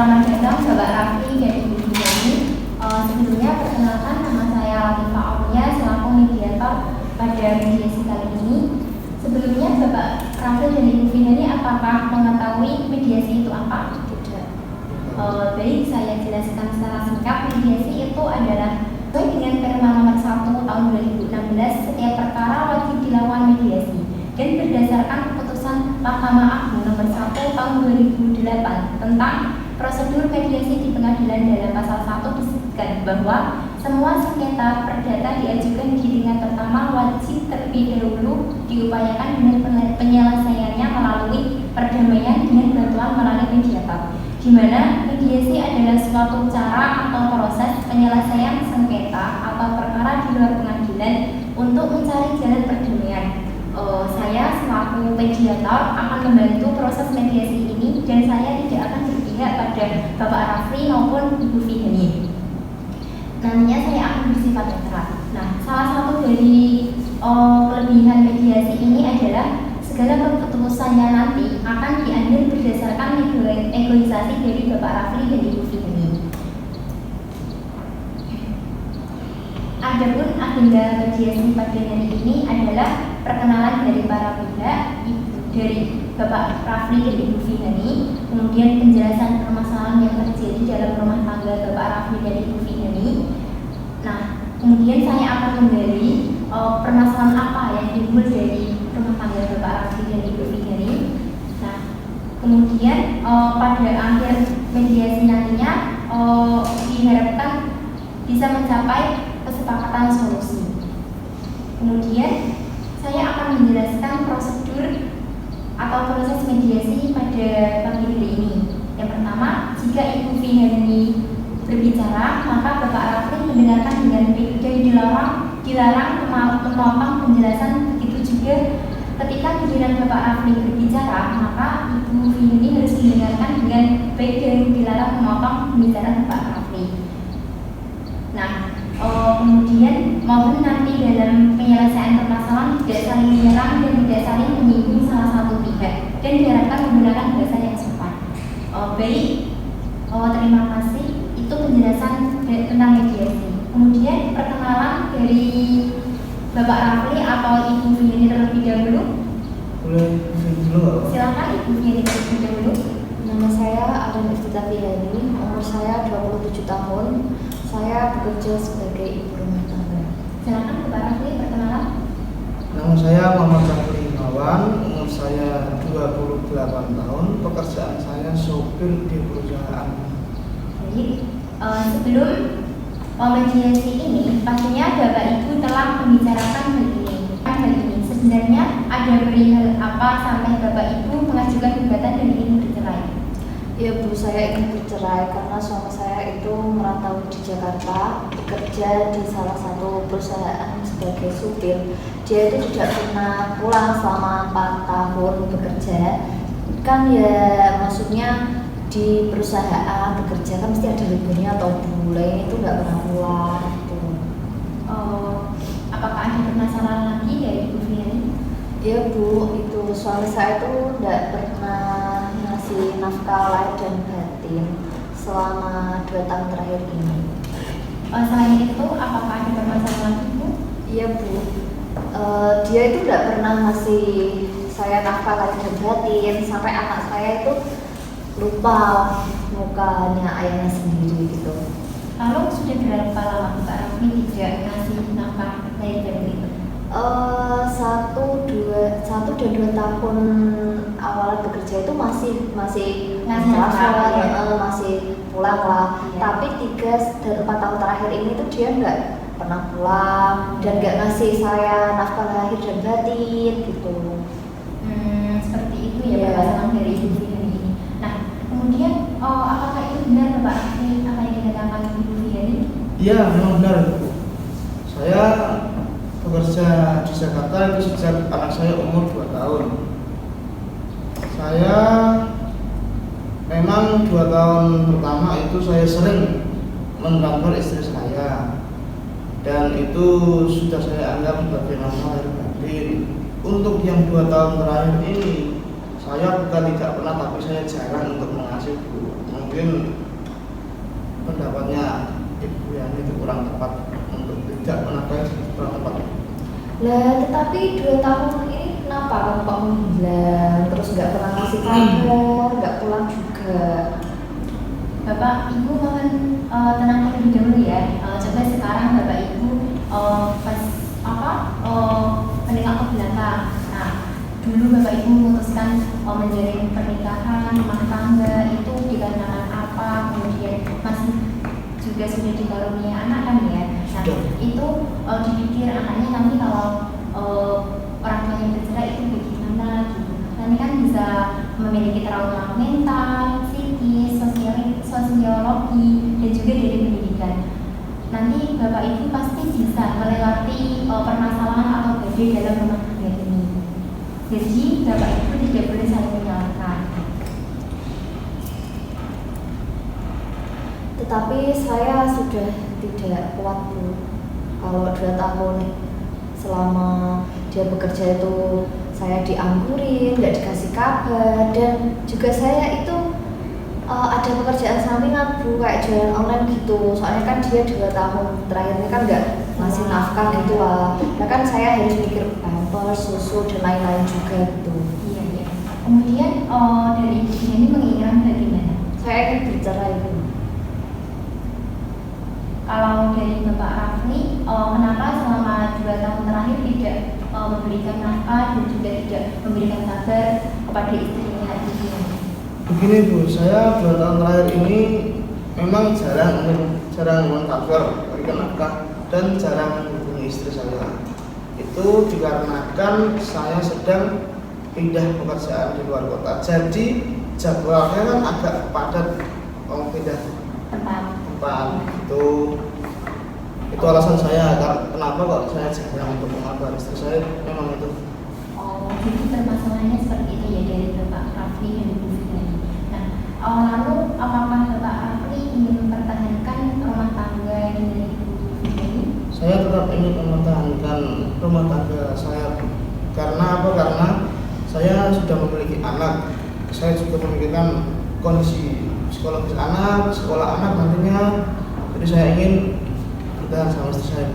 Selamat datang Bapak Rafli dan Ibu Dini. Sebelumnya perkenalkan, nama saya Latifah Aulia selaku mediator pada mediasi kali ini. Sebelumnya Bapak Rafli dan Ibu Dini, apakah mengetahui mediasi itu apa? Tidak. Baik, saya jelaskan secara singkat. Mediasi itu adalah sesuai dengan Perma nomor 1 tahun 2016, setiap perkara wajib dilakukan mediasi dan berdasarkan keputusan Mahkamah Agung nomor 1 tahun 2008 tentang prosedur mediasi di pengadilan. Dalam pasal 1 disebutkan bahwa semua sengketa perdata diajukan di tingkat pertama wajib terlebih dahulu diupayakan dengan penyelesaiannya melalui perdamaian dengan bantuan melalui mediator, di mana mediasi adalah suatu cara atau proses penyelesaian sengketa atau perkara di luar pengadilan untuk mencari jalan perdamaian. Saya selaku mediator akan membantu proses mediasi ini dan saya tidak akan berpihak pada Bapak Rafli maupun Ibu Fihani. Nantinya saya akan bersifat netral. Nah, salah satu dari kelebihan mediasi ini adalah segala keputusannya nanti akan diambil berdasarkan negosiasi dari Bapak Rafli dan Ibu Fihani. Adapun agenda mediasi pada hari ini adalah perkenalan dari para pihak, dari Bapak Rafli dan Ibu Fihani, kemudian penjelasan permasalahan yang terjadi dalam rumah tangga Bapak Rafli dan Ibu Fihani. Nah, kemudian saya akan menggali permasalahan apa yang timbul dari rumah tangga Bapak Rafli dan Ibu Fihani. Nah, kemudian pada akhir mediasi nantinya diharapkan bisa mencapai kesepakatan solusi. Kemudian saya akan menjelaskan prosedur atau proses mediasi pada pagi hari ini. Yang pertama, jika Ibu Fihani berbicara, maka Bapak Rafli mendengarkan dengan baik dan dilarang memotong penjelasan. Begitu juga ketika giliran Bapak Rafli berbicara, maka Ibu Fihani harus mendengarkan dengan baik dan dilarang memotong pembicaraan Bapak Rafli. Nah, kemudian mohon nanti dalam penyelesaian permasalahan tidak saling menyerang dan tidak saling menyinggung salah satu pihak dan diharapkan menggunakan bahasa yang sopan. Baik, terima kasih. Itu penjelasan tentang mediasi. Kemudian perkenalan dari Bapak Rafli atau Ibu Fihani terlebih dahulu. Boleh dulu. Silakan Ibu Fihani terlebih dahulu. Nama saya Adan Iftita Fihani, umur saya 27 tahun. Saya bekerja sebagai ibu rumah tangga. Silakan Bapak Rafli perkenalan. Nama saya Muhammad Rafli Imawan, umur saya 28 tahun. Pekerjaan saya sopir di perusahaan. Jadi sebelum mediasi ini, pastinya Bapak Ibu telah membicarakan hal ini. Sebenarnya ada perihal apa sampai Bapak Ibu mengajukan gugatan dan ingin bercerai? Ya Bu, saya ingin bercerai karena suami saya itu merantau di Jakarta, bekerja di salah satu perusahaan sebagai supir. Dia itu tidak pernah pulang selama 4 tahun bekerja. Kan ya maksudnya di perusahaan bekerja kan mesti ada liburnya atau bule, itu nggak pernah pulang gitu. Apakah ada permasalahan lagi dari Ibu Fihani? Ya Bu, itu suami saya itu nggak pernah ngasih nafkah lahir dan batin selama 2 tahun terakhir ini. Selain itu, apakah ada permasalahan lagi Bu? Iya Bu, dia itu nggak pernah ngasih saya nafkah lahir dan batin sampai anak saya itu lupa mukanya ayahnya sendiri gitu. Lalu sudah berapa lama Bapak Rafli tidak ngasih nafkah lahir dan batin? 1 dan 2 tahun awal bekerja itu masih Ngasih nafkah, ya? masih pulang lah. Ya. Tapi 3 dan 4 tahun terakhir ini tuh dia nggak pernah pulang dan nggak ngasih saya nafkah lahir dan batin gitu. Seperti itu ya Iya. permasalahan dari Ibu Fihani ini. Nah, kemudian apakah itu benar Bapak Rafli apa yang dikatakan Ibu Fihani? Iya, memang benar Bu. Saya bekerja di Jakarta itu sejak anak saya umur 2 tahun. Saya memang 2 tahun pertama itu saya sering mentransfer istri saya, dan itu sudah saya anggap sebagai nafkah lahir batin. Untuk yang 2 tahun terakhir ini, saya bukan tidak pernah, tapi saya jarang untuk mungkin pendapatnya Ibu Yani itu kurang tepat untuk tidak menafkahi, kurang tepat. Lah, tetapi 2 tahun ini kenapa kamu kok menghilang, terus nggak pernah ngasih kabar, nggak pulang juga? Bapak Ibu mohon tenang terlebih dahulu ya. Coba sekarang Bapak Ibu pas menengok ke belakang. Nah, dulu Bapak Ibu memutuskan menjalin pernikahan, rumah tangga itu dikarenakan apa? Kemudian masih juga sudah dikaruniai anak kan ya. Nah, itu dipikir anaknya nanti kalau orang tuanya bercerai itu bagaimana gitu. Nanti kan bisa memiliki trauma mental, psikis, sosiologi, dan juga dari pendidikan. Nanti Bapak Ibu pasti bisa melewati permasalahan atau badai dalam rumah tangga ini. Jadi Bapak Ibu tidak boleh saling menyalahkan. Tetapi saya sudah tidak kuat Bu. Kalau 2 tahun selama dia bekerja itu saya dianggurin, nggak dikasih kabar, dan juga saya itu ada pekerjaan sampingan Bu, kayak jualan online gitu. Soalnya kan dia 2 tahun terakhir ini kan nggak ngasih nafkah gitu lah. Nah kan saya harus mikir pampers, susu, dan lain-lain juga gitu. Iya, iya. Kemudian dari Ibu ini menginginkan bagaimana? Saya ingin bercerai Bu. Kalau dari Bapak Rafli, kenapa selama 2 tahun terakhir tidak memberikan nafkah dan juga tidak memberikan kabar kepada istrinya Ibu? Begini Bu, saya 2 tahun terakhir ini memang jarang mengkabar, memberikan nafkah, dan jarang menghubungi istri saya. Itu dikarenakan saya sedang pindah pekerjaan di luar kota, jadi jadwalnya kan agak padat kalau pindah Tempat. Itu alasan saya kenapa kok saya jarang untuk mengabari istri saya, memang itu. Jadi permasalahannya seperti itu ya dari Bapak Rafli dan Ibu Fitri. Nah, lalu apakah Bapak Rafli ingin mempertahankan rumah tangga dengan Ibu Fitri? Saya tetap ingin mempertahankan rumah tangga saya. Karena apa? Karena saya sudah memiliki anak. Saya juga memikirkan kondisi psikologis anak, sekolah anak nantinya. Jadi saya ingin bertahan sama istri saya.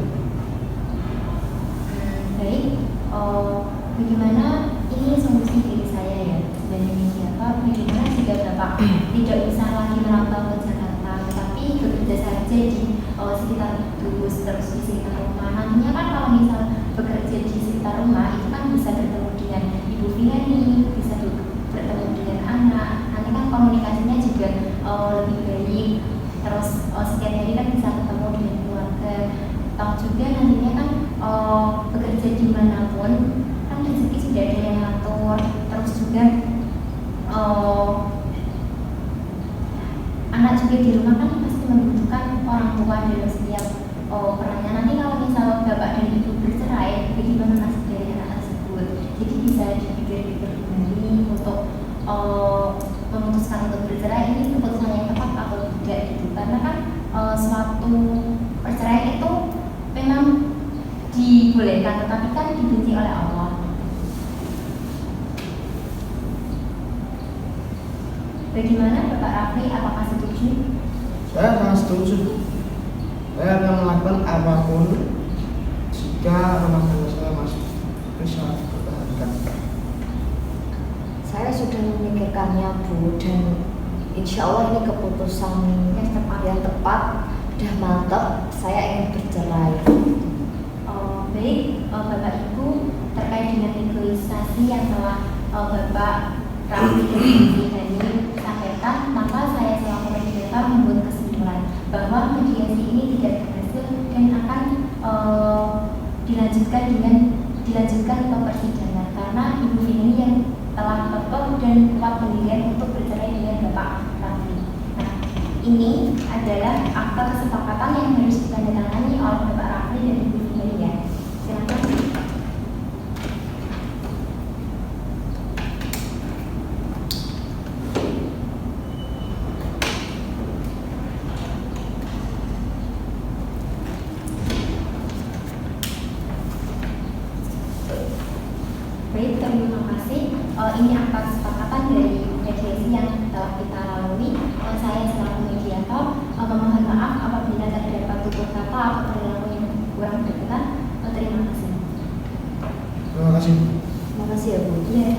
Baik, bagaimana ini solusi dari saya ya sebenarnya siapa? Bagaimana jika Bapak tidak bisa lagi merantau ke Jakarta, tetapi bekerja saja di sekitar Kudus, terus di sekitar rumah. Nantinya kan kalau misal bekerja di sekitar rumah itu kan bisa bertemu dengan Ibu Fiani, bisa bertemu dengan anak. Nanti kan komunikasinya juga lebih baik. Terus setiap hari kan bisa ketemu dengan keluarga. Tahu juga nantinya kan bekerja dimanapun kan rezeki sudah ada yang ngatur. Terus juga anak juga di rumah kan pasti membutuhkan orang tua dalam setiap perannya. Nanti kalau misal bapak dan ibu bercerai, bagaimana nasib dari anak tersebut? Jadi bisa dipikir-pikir kembali untuk memutuskan untuk bercerai ini keputusan yang tepat atau tidak gitu. Karena kan suatu perceraian itu memang dibolehkan, tetapi kan dibenci oleh Allah. Bagaimana Bapak Rafli, apakah setuju? Saya sangat setuju. Saya akan melakukan apapun jika rumah tangga saya masih bisa dipertahankan. Saya sudah memikirkannya Bu, dan insya Allah ini keputusan yang tepat, udah mantap. Saya ingin bercerai. Baik, Bapak Ibu, terkait dengan negosiasi yang telah Bapak Rafli dan Ibu Hani sampaikan, maka saya selaku mediator membuat kesimpulan bahwa mediasi ini tidak berhasil dan akan dilanjutkan ke persidangan karena Ibu Hani yang telah kokoh dan kuat pendirian untuk bercerai dengan Bapak Rafli. Nah, ini adalah akta kesepakatan yang harus ditandatangani oleh Bapak Rafli dan Ibu Hani ya. Silakan. Baik, terima kasih. Ini akta kesepakatan dari mediasi yang telah kita lalui. Saya kasih. Makasih ya Bu. Iya.